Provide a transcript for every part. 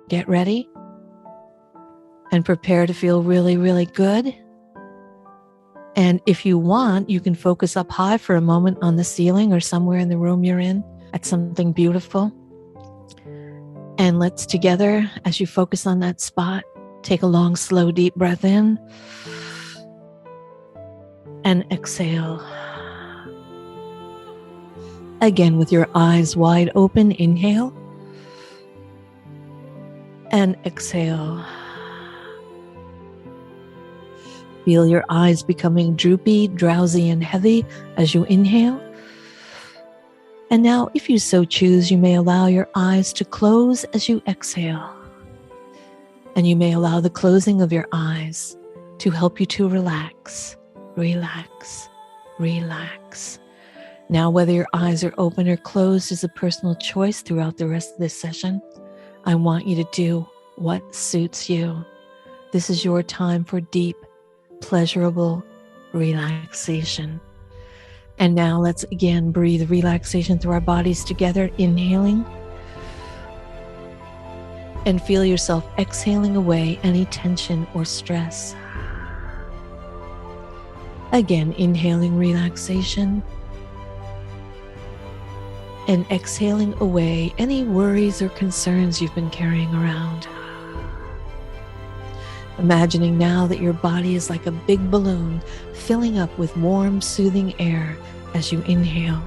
Get ready and prepare to feel really, really good. And if you want, you can focus up high for a moment on the ceiling or somewhere in the room you're in at something beautiful. And let's together, as you focus on that spot, take a long, slow, deep breath in and exhale. Again, with your eyes wide open, inhale and exhale. Feel your eyes becoming droopy, drowsy, and heavy as you inhale. And now, if you so choose, you may allow your eyes to close as you exhale. And you may allow the closing of your eyes to help you to relax, relax, relax. Now, whether your eyes are open or closed is a personal choice throughout the rest of this session. I want you to do what suits you. This is your time for deep, pleasurable relaxation. And now let's again breathe relaxation through our bodies together, inhaling. And feel yourself exhaling away any tension or stress. Again, inhaling relaxation. And exhaling away any worries or concerns you've been carrying around. Imagining now that your body is like a big balloon filling up with warm, soothing air as you inhale.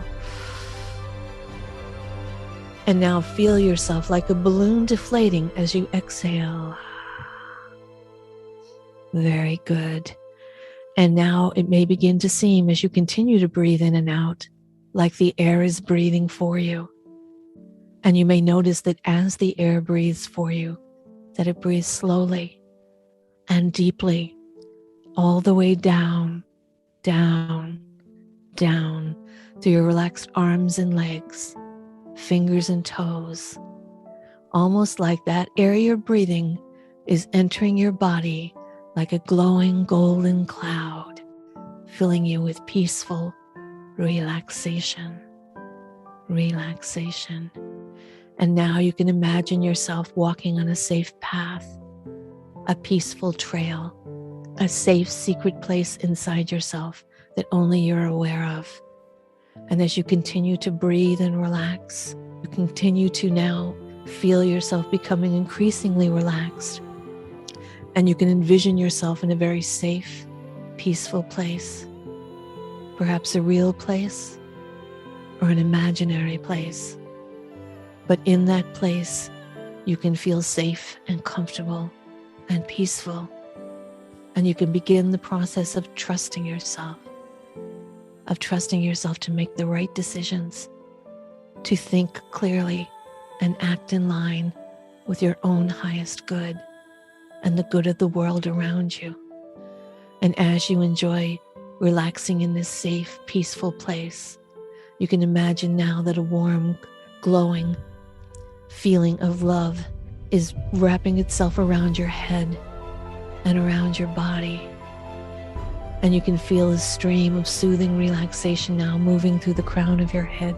And now feel yourself like a balloon deflating as you exhale. Very good. And now it may begin to seem, as you continue to breathe in and out, like the air is breathing for you. And you may notice that as the air breathes for you, that it breathes slowly and deeply, all the way down, down, down, through your relaxed arms and legs, fingers and toes, almost like that air you're breathing is entering your body like a glowing golden cloud, filling you with peaceful relaxation, relaxation. And now you can imagine yourself walking on a safe path, a peaceful trail, a safe secret place inside yourself that only you're aware of. And as you continue to breathe and relax, you continue to now feel yourself becoming increasingly relaxed. And you can envision yourself in a very safe, peaceful place, perhaps a real place or an imaginary place. But in that place, you can feel safe and comfortable and peaceful. And you can begin the process of trusting yourself to make the right decisions, to think clearly and act in line with your own highest good and the good of the world around you. And as you enjoy relaxing in this safe, peaceful place, you can imagine now that a warm, glowing feeling of love is wrapping itself around your head and around your body. And you can feel a stream of soothing relaxation now moving through the crown of your head,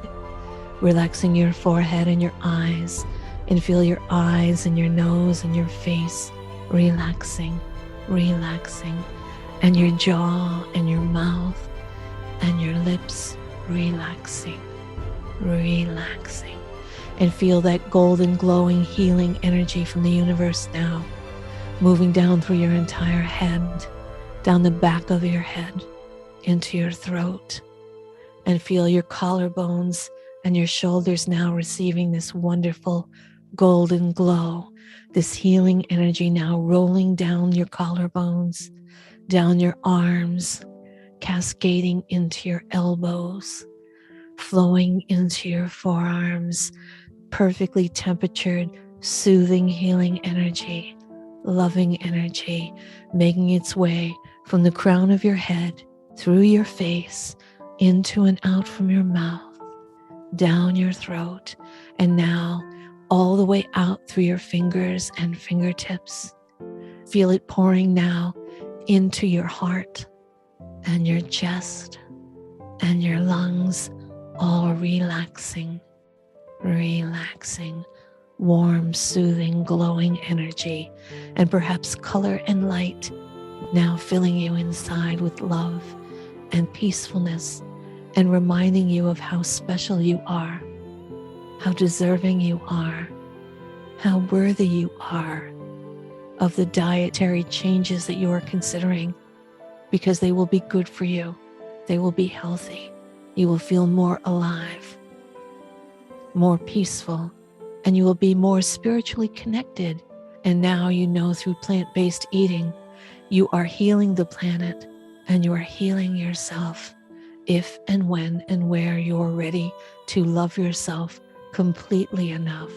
relaxing your forehead and your eyes, and feel your eyes and your nose and your face relaxing, relaxing, and your jaw and your mouth and your lips relaxing, relaxing. And feel that golden, glowing, healing energy from the universe now, moving down through your entire head, down the back of your head, into your throat. And feel your collarbones and your shoulders now receiving this wonderful golden glow, this healing energy now rolling down your collarbones, down your arms, cascading into your elbows, flowing into your forearms, perfectly temperatured, soothing, healing energy, loving energy, making its way from the crown of your head, through your face, into and out from your mouth, down your throat, and now all the way out through your fingers and fingertips. Feel it pouring now into your heart and your chest and your lungs, all relaxing, relaxing, warm, soothing, glowing energy, and perhaps color and light now filling you inside with love and peacefulness, and reminding you of how special you are, how deserving you are, how worthy you are of the dietary changes that you are considering, because they will be good for you. They will be healthy. You will feel more alive, more peaceful, and you will be more spiritually connected. And now you know through plant-based eating, you are healing the planet and you are healing yourself if and when and where you're ready to love yourself completely enough,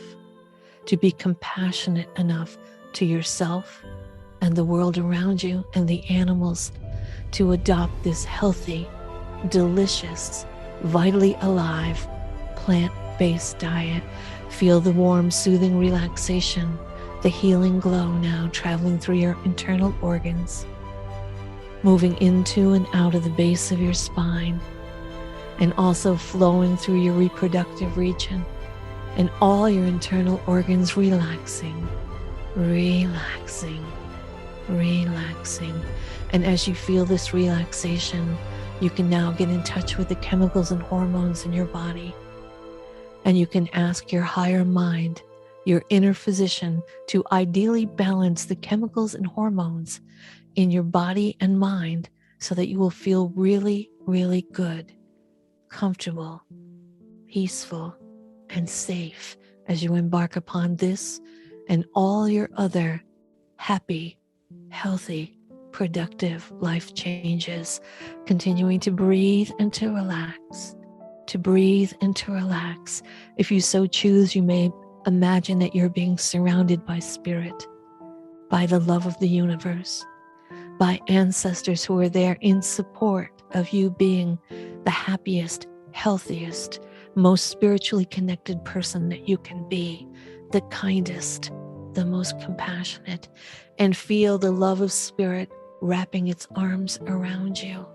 to be compassionate enough to yourself and the world around you and the animals, to adopt this healthy, delicious, vitally alive, plant-based diet. Feel the warm, soothing relaxation, the healing glow now traveling through your internal organs, moving into and out of the base of your spine, and also flowing through your reproductive region and all your internal organs, relaxing, relaxing, relaxing. And as you feel this relaxation, you can now get in touch with the chemicals and hormones in your body. And you can ask your higher mind, your inner physician, to ideally balance the chemicals and hormones in your body and mind so that you will feel really, really good, comfortable, peaceful, and safe as you embark upon this and all your other happy, healthy, productive life changes, continuing to breathe and to relax, to breathe and to relax. If you so choose, you may imagine that you're being surrounded by spirit, by the love of the universe, by ancestors who are there in support of you being the happiest, healthiest, most spiritually connected person that you can be, the kindest, the most compassionate, and feel the love of spirit wrapping its arms around you.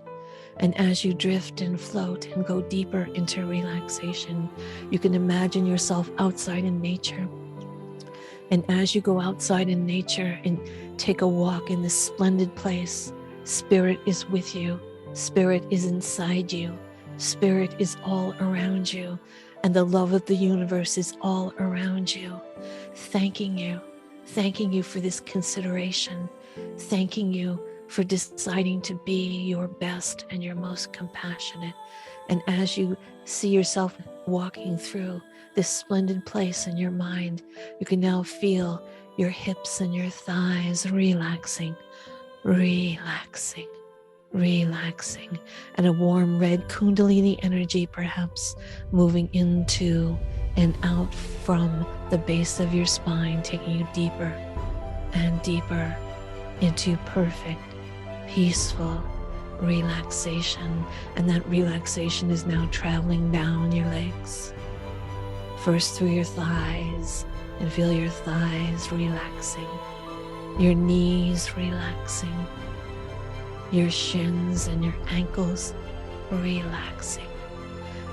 And as you drift and float and go deeper into relaxation, you can imagine yourself outside in nature. And as you go outside in nature and take a walk in this splendid place, spirit is with you, spirit is inside you, spirit is all around you, and the love of the universe is all around you, thanking you for this consideration, thanking you for deciding to be your best and your most compassionate. And as you see yourself walking through this splendid place in your mind, you can now feel your hips and your thighs relaxing, relaxing, relaxing, and a warm red kundalini energy perhaps moving into and out from the base of your spine, taking you deeper and deeper into perfect, peaceful relaxation. And that relaxation is now traveling down your legs, first through your thighs, and feel your thighs relaxing, your knees relaxing, your shins and your ankles relaxing.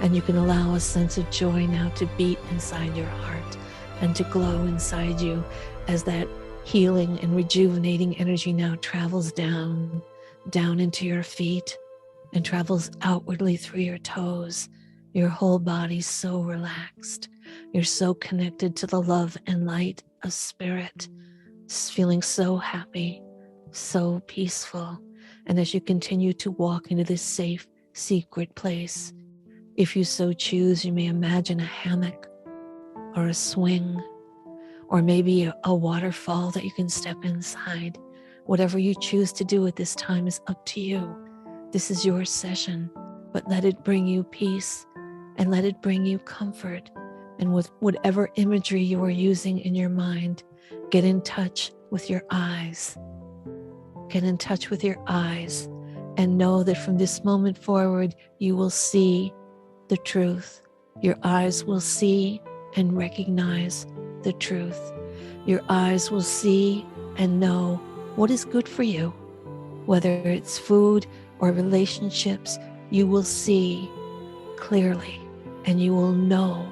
And you can allow a sense of joy now to beat inside your heart and to glow inside you as that healing and rejuvenating energy now travels down into your feet and travels outwardly through your toes. Your whole body's so relaxed. You're so connected to the love and light of spirit, feeling so happy, so peaceful. And as you continue to walk into this safe, secret place, if you so choose, you may imagine a hammock or a swing, or maybe a waterfall that you can step inside. Whatever you choose to do at this time is up to you. This is your session, but let it bring you peace and let it bring you comfort. And with whatever imagery you are using in your mind, get in touch with your eyes. Get in touch with your eyes and know that from this moment forward, you will see the truth. Your eyes will see and recognize the truth. Your eyes will see and know what is good for you. Whether it's food or relationships, you will see clearly and you will know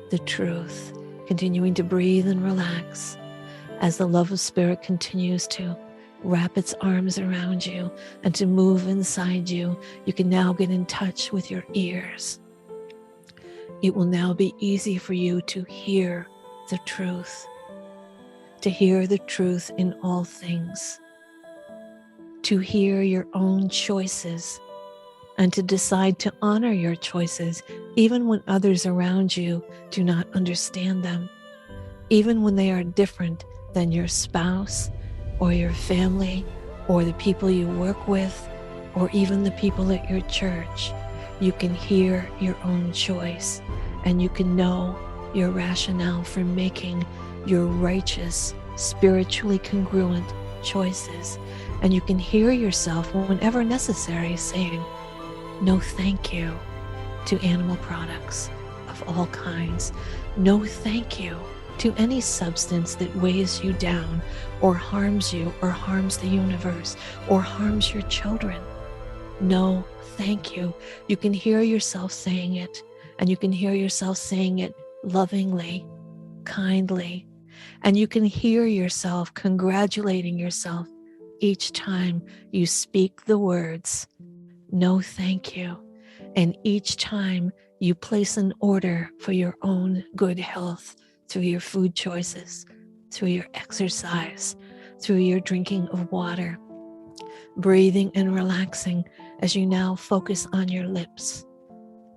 the truth. continuing to breathe and relax as the love of spirit continues to wrap its arms around you and to move inside you. You can now get in touch with your ears. It will now be easy for you to hear the truth in all things, to hear your own choices, and to decide to honor your choices, even when others around you do not understand them, even when they are different than your spouse or your family or the people you work with or even the people at your church. You can hear your own choice, and you can know your rationale for making your righteous, spiritually congruent choices. And you can hear yourself whenever necessary saying, no thank you to animal products of all kinds. No thank you to any substance that weighs you down or harms you or harms the universe or harms your children. No thank you. You can hear yourself saying it, and you can hear yourself saying it lovingly, kindly, and you can hear yourself congratulating yourself each time you speak the words, no thank you. And each time you place an order for your own good health through your food choices, through your exercise, through your drinking of water, breathing and relaxing as you now focus on your lips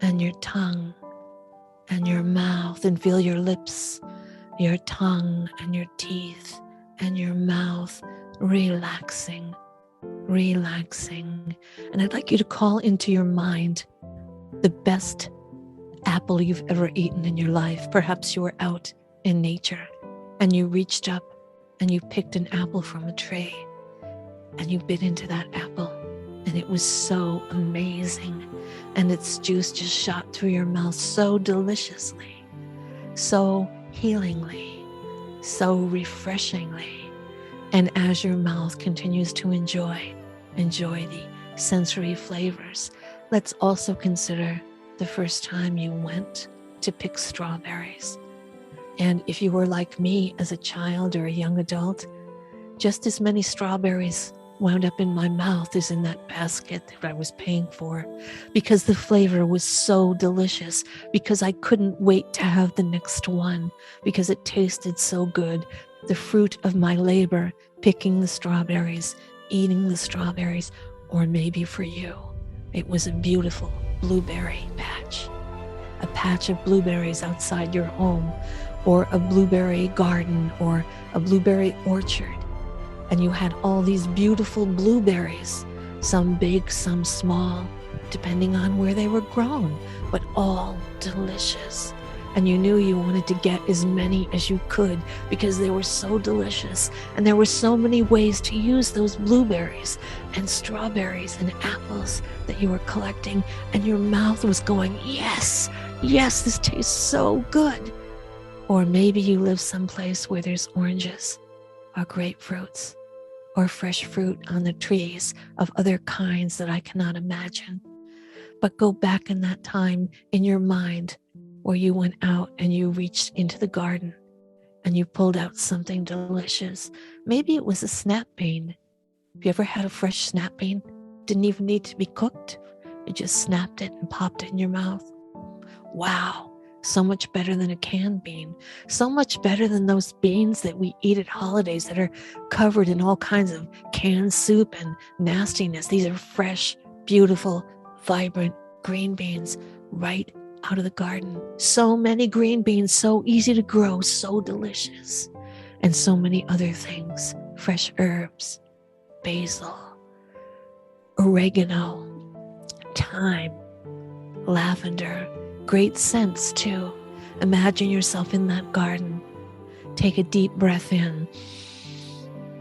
and your tongue and your mouth, and feel your lips, your tongue and your teeth and your mouth relaxing. And I'd like you to call into your mind the best apple you've ever eaten in your life. Perhaps you were out in nature and you reached up and you picked an apple from a tree and you bit into that apple, and it was so amazing, and its juice just shot through your mouth so deliciously, so healingly, so refreshingly. And as your mouth continues to enjoy the sensory flavors, let's also consider the first time you went to pick strawberries. And if you were like me as a child or a young adult, just as many strawberries wound up in my mouth as in that basket that I was paying for, because the flavor was so delicious, because I couldn't wait to have the next one, because it tasted so good. The fruit of my labor, picking the strawberries, eating the strawberries, or maybe for you, it was a beautiful blueberry patch, a patch of blueberries outside your home, or a blueberry garden, or a blueberry orchard. And you had all these beautiful blueberries, some big, some small, depending on where they were grown, but all delicious. And you knew you wanted to get as many as you could because they were so delicious. And there were so many ways to use those blueberries and strawberries and apples that you were collecting. And your mouth was going, yes, this tastes so good. Or maybe you live someplace where there's oranges or grapefruits or fresh fruit on the trees of other kinds that I cannot imagine. But go back in that time in your mind where you went out and you reached into the garden and you pulled out something delicious. Maybe it was a snap bean. Have you ever had a fresh snap bean? Didn't even need to be cooked. You just snapped it and popped it in your mouth. Wow. So much better than a canned bean. So much better than those beans that we eat at holidays that are covered in all kinds of canned soup and nastiness. These are fresh, beautiful, vibrant green beans right out of the garden. So many green beans, so easy to grow, so delicious. And so many other things. Fresh herbs, basil, oregano, thyme, lavender. Great scents too. Imagine yourself in that garden. Take a deep breath in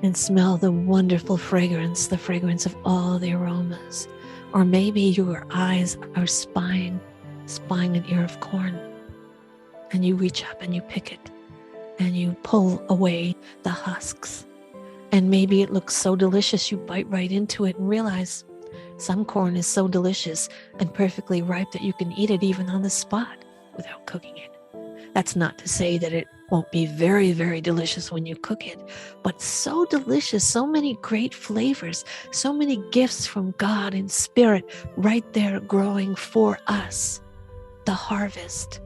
and smell the wonderful fragrance, the fragrance of all the aromas. Or maybe your eyes are spying an ear of corn, and you reach up and you pick it and you pull away the husks. And maybe it looks so delicious you bite right into it and realize some corn is so delicious and perfectly ripe that you can eat it even on the spot without cooking it. That's not to say that it won't be very, very delicious when you cook it, but so delicious, so many great flavors, so many gifts from God and Spirit right there growing for us. The harvest,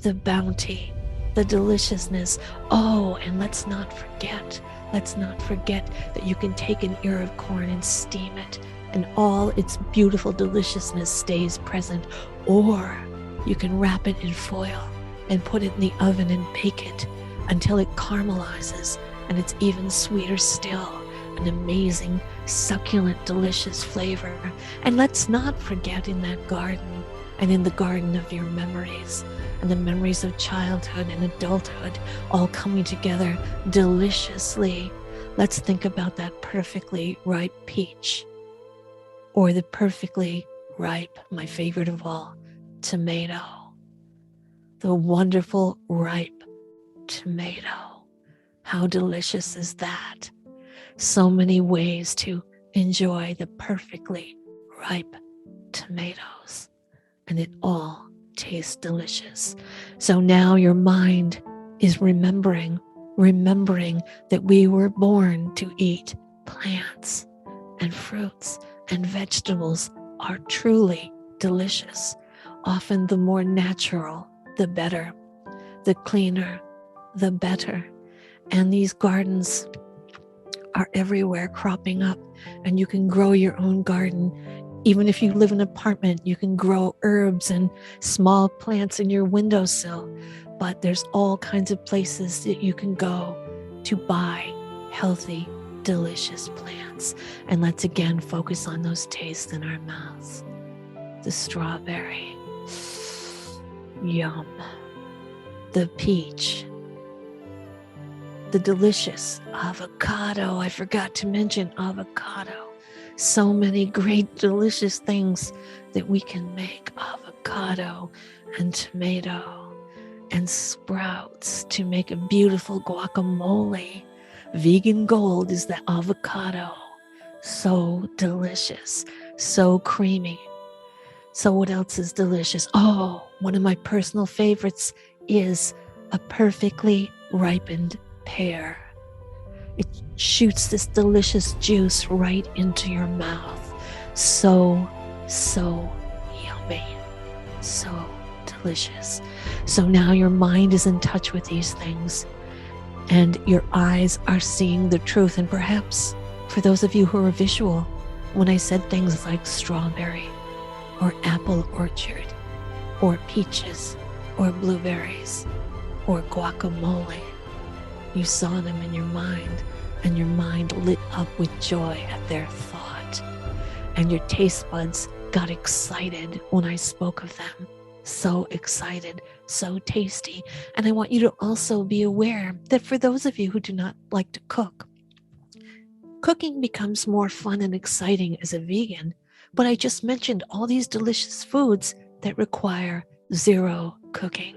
the bounty, the deliciousness. Oh, and let's not forget that you can take an ear of corn and steam it, and all its beautiful deliciousness stays present. Or you can wrap it in foil and put it in the oven and bake it until it caramelizes, and it's even sweeter still, an amazing, succulent, delicious flavor. And let's not forget, in that garden, and in the garden of your memories, and the memories of childhood and adulthood all coming together deliciously, let's think about that perfectly ripe peach, or the perfectly ripe, my favorite of all, tomato. The wonderful ripe tomato. How delicious is that? So many ways to enjoy the perfectly ripe tomatoes, and it all tastes delicious. So now your mind is remembering that we were born to eat plants, and fruits and vegetables are truly delicious. Often the more natural, the better, the cleaner, the better. And these gardens are everywhere cropping up, and you can grow your own garden. Even if you live in an apartment, you can grow herbs and small plants in your windowsill. But there's all kinds of places that you can go to buy healthy, delicious plants. And let's again focus on those tastes in our mouths. The strawberry, yum. The peach, the delicious avocado. I forgot to mention avocado. So many great delicious things that we can make. Avocado and tomato and sprouts to make a beautiful guacamole. Vegan gold is the avocado. So delicious, so creamy. So what else is delicious? Oh, one of my personal favorites is a perfectly ripened pear. It shoots this delicious juice right into your mouth. So yummy, so delicious. So now your mind is in touch with these things, and your eyes are seeing the truth. And perhaps for those of you who are visual, when I said things like strawberry or apple orchard or peaches or blueberries or guacamole, you saw them in your mind, and your mind lit up with joy at their thought, and your taste buds got excited when I spoke of them. So excited, so tasty. And I want you to also be aware that for those of you who do not like to cook, cooking becomes more fun and exciting as a vegan. But I just mentioned all these delicious foods that require zero cooking.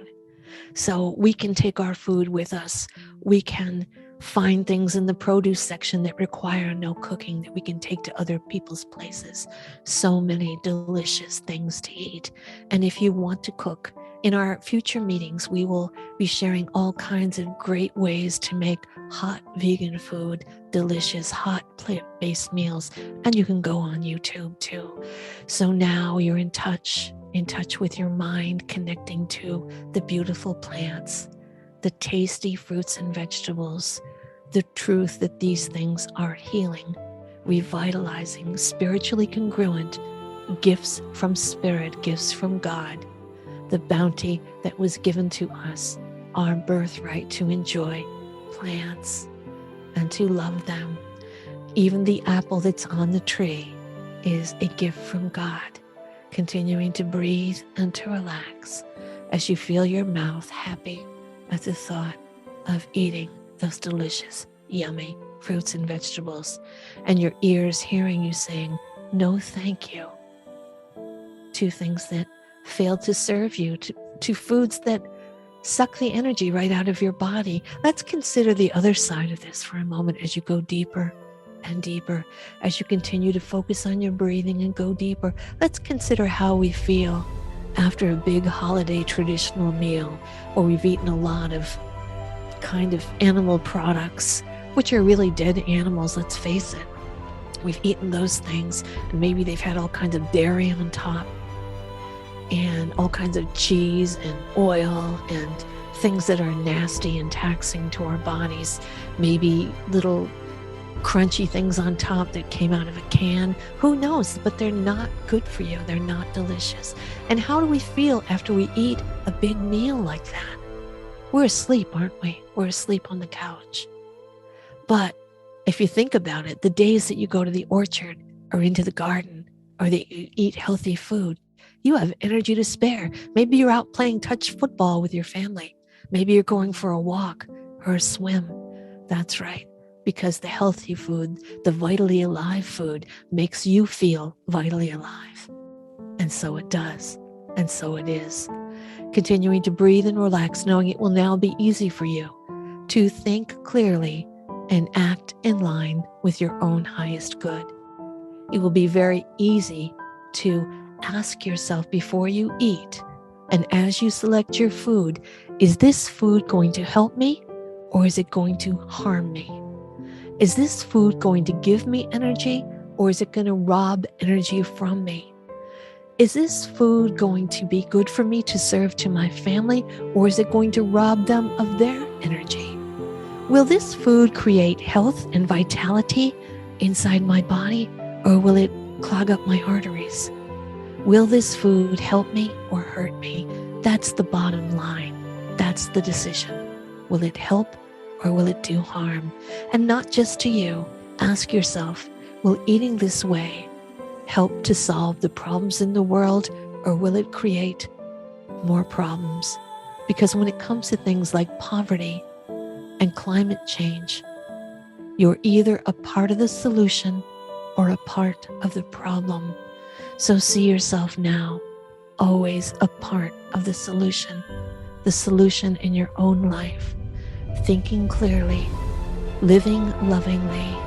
So we can take our food with us. We can find things in the produce section that require no cooking that we can take to other people's places. So many delicious things to eat. And if you want to cook, in our future meetings, we will be sharing all kinds of great ways to make hot vegan food, delicious hot plant-based meals. And you can go on YouTube too. So now you're in touch with your mind, connecting to the beautiful plants, the tasty fruits and vegetables, the truth that these things are healing, revitalizing, spiritually congruent, gifts from Spirit, gifts from God, the bounty that was given to us, our birthright to enjoy plants and to love them. Even the apple that's on the tree is a gift from God. Continuing to breathe and to relax as you feel your mouth happy at the thought of eating those delicious, yummy fruits and vegetables, and your ears hearing you saying, no thank you, to things that fail to serve you, to foods that suck the energy right out of your body. Let's consider the other side of this for a moment as you go deeper and deeper, as you continue to focus on your breathing and go deeper. Let's consider how we feel after a big holiday traditional meal, or we've eaten a lot of kind of animal products, which are really dead animals, let's face it. We've eaten those things, and maybe they've had all kinds of dairy on top and all kinds of cheese and oil and things that are nasty and taxing to our bodies. Maybe little crunchy things on top that came out of a can. Who knows? But they're not good for you. They're not delicious. And how do we feel after we eat a big meal like that? We're asleep, aren't we? We're asleep on the couch. But if you think about it, the days that you go to the orchard or into the garden or that you eat healthy food, you have energy to spare. Maybe you're out playing touch football with your family. Maybe you're going for a walk or a swim. That's right, because the healthy food, the vitally alive food, makes you feel vitally alive. And so it does, and so it is. Continuing to breathe and relax, knowing it will now be easy for you to think clearly and act in line with your own highest good. It will be very easy to ask yourself before you eat, and as you select your food, is this food going to help me or is it going to harm me? Is this food going to give me energy or is it going to rob energy from me? Is this food going to be good for me to serve to my family or is it going to rob them of their energy? Will this food create health and vitality inside my body or will it clog up my arteries? Will this food help me or hurt me? That's the bottom line. That's the decision. Will it help or will it do harm? And not just to you. Ask yourself, will eating this way help to solve the problems in the world or will it create more problems? Because when it comes to things like poverty and climate change, you're either a part of the solution or a part of the problem. So see yourself now always a part of the solution in your own life, thinking clearly, living lovingly,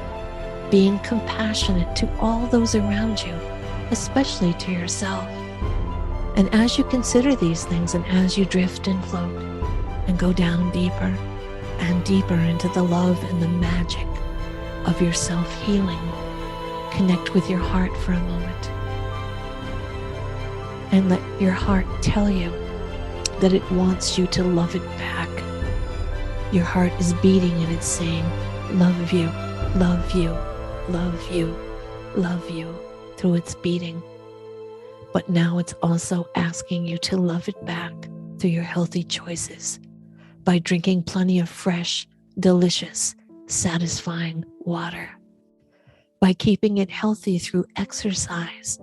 being compassionate to all those around you, especially to yourself. And as you consider these things and as you drift and float and go down deeper and deeper into the love and the magic of your self-healing, connect with your heart for a moment. And let your heart tell you that it wants you to love it back. Your heart is beating and it's saying, love you, love you, love you, love you, through its beating. But now it's also asking you to love it back through your healthy choices by drinking plenty of fresh, delicious, satisfying water, by keeping it healthy through exercise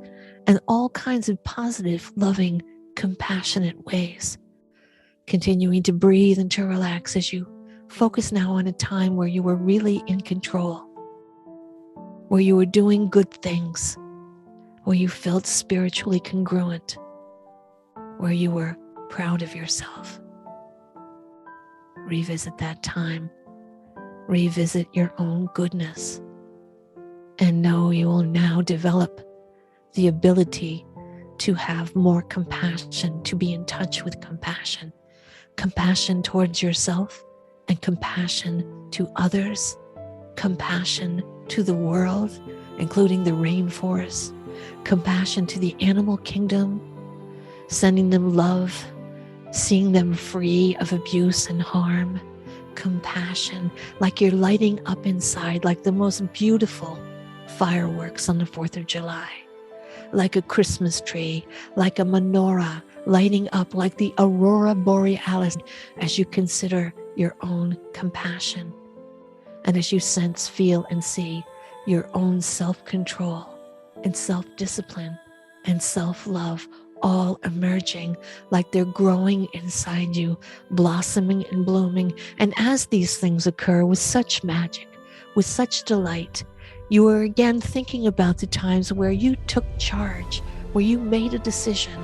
and all kinds of positive, loving, compassionate ways. Continuing to breathe and to relax as you focus now on a time where you were really in control, where you were doing good things, where you felt spiritually congruent, where you were proud of yourself. Revisit that time. Revisit your own goodness. And know you will now develop the ability to have more compassion, to be in touch with compassion. Compassion towards yourself and compassion to others. Compassion to the world, including the rainforest. Compassion to the animal kingdom. Sending them love. Seeing them free of abuse and harm. Compassion, like you're lighting up inside, like the most beautiful fireworks on the 4th of July. Like a Christmas tree, like a menorah lighting up, like the aurora borealis, as you consider your own compassion. And as you sense, feel, and see your own self-control and self-discipline and self-love all emerging like they're growing inside you, blossoming and blooming. And as these things occur with such magic, with such delight, you are again thinking about the times where you took charge, where you made a decision,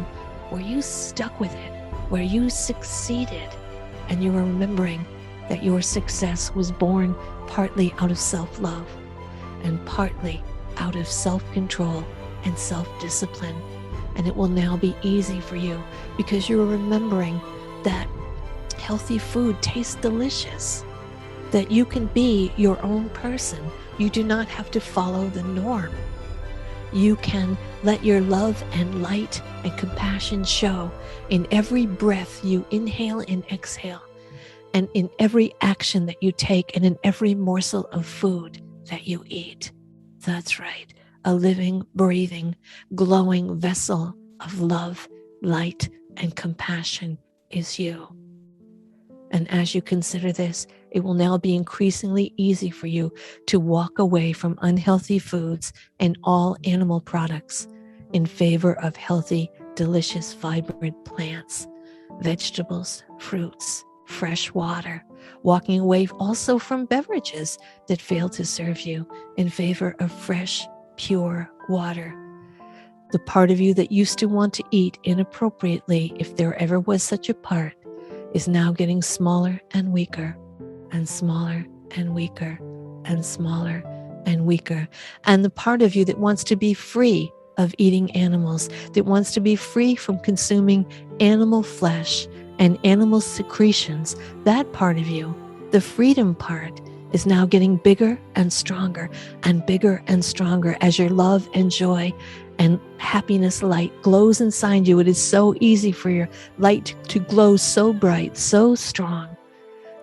where you stuck with it, where you succeeded. And you are remembering that your success was born partly out of self-love and partly out of self-control and self-discipline. And it will now be easy for you because you're remembering that healthy food tastes delicious, that you can be your own person. You do not have to follow the norm. You can let your love and light and compassion show in every breath you inhale and exhale, and in every action that you take, and in every morsel of food that you eat. That's right. A living, breathing, glowing vessel of love, light, and compassion is you. And as you consider this, it will now be increasingly easy for you to walk away from unhealthy foods and all animal products in favor of healthy, delicious, vibrant plants, vegetables, fruits, fresh water, walking away also from beverages that fail to serve you in favor of fresh, pure water. The part of you that used to want to eat inappropriately, if there ever was such a part, is now getting smaller and weaker, and smaller and weaker, and smaller and weaker. And the part of you that wants to be free of eating animals, that wants to be free from consuming animal flesh and animal secretions, that part of you, the freedom part, is now getting bigger and stronger and bigger and stronger as your love and joy and happiness light glows inside you. It is so easy for your light to glow so bright, so strong,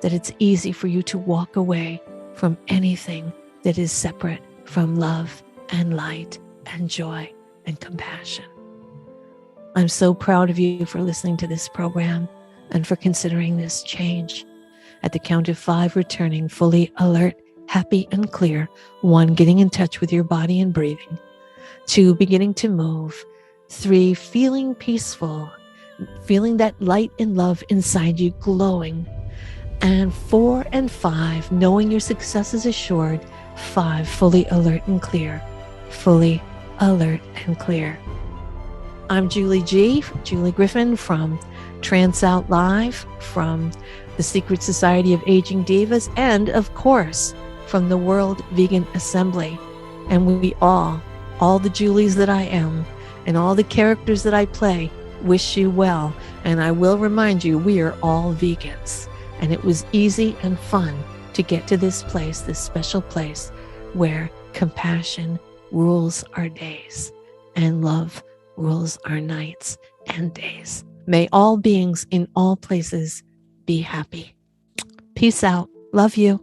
that it's easy for you to walk away from anything that is separate from love and light and joy and compassion. I'm so proud of you for listening to this program and for considering this change. At the count of 5, returning fully alert, happy, and clear. 1, getting in touch with your body and breathing. 2, beginning to move. 3, feeling peaceful, feeling that light and love inside you glowing. And 4 and 5, knowing your success is assured. 5, fully alert and clear. Fully alert and clear. I'm Julie Griffin from Trance Out Live, from the Secret Society of Aging Divas, and of course, from the World Vegan Assembly. And we all the Julies that I am, and all the characters that I play, wish you well. And I will remind you, we are all vegans. And it was easy and fun to get to this place, this special place, where compassion rules our days and love rules our nights and days. May all beings in all places be happy. Peace out. Love you.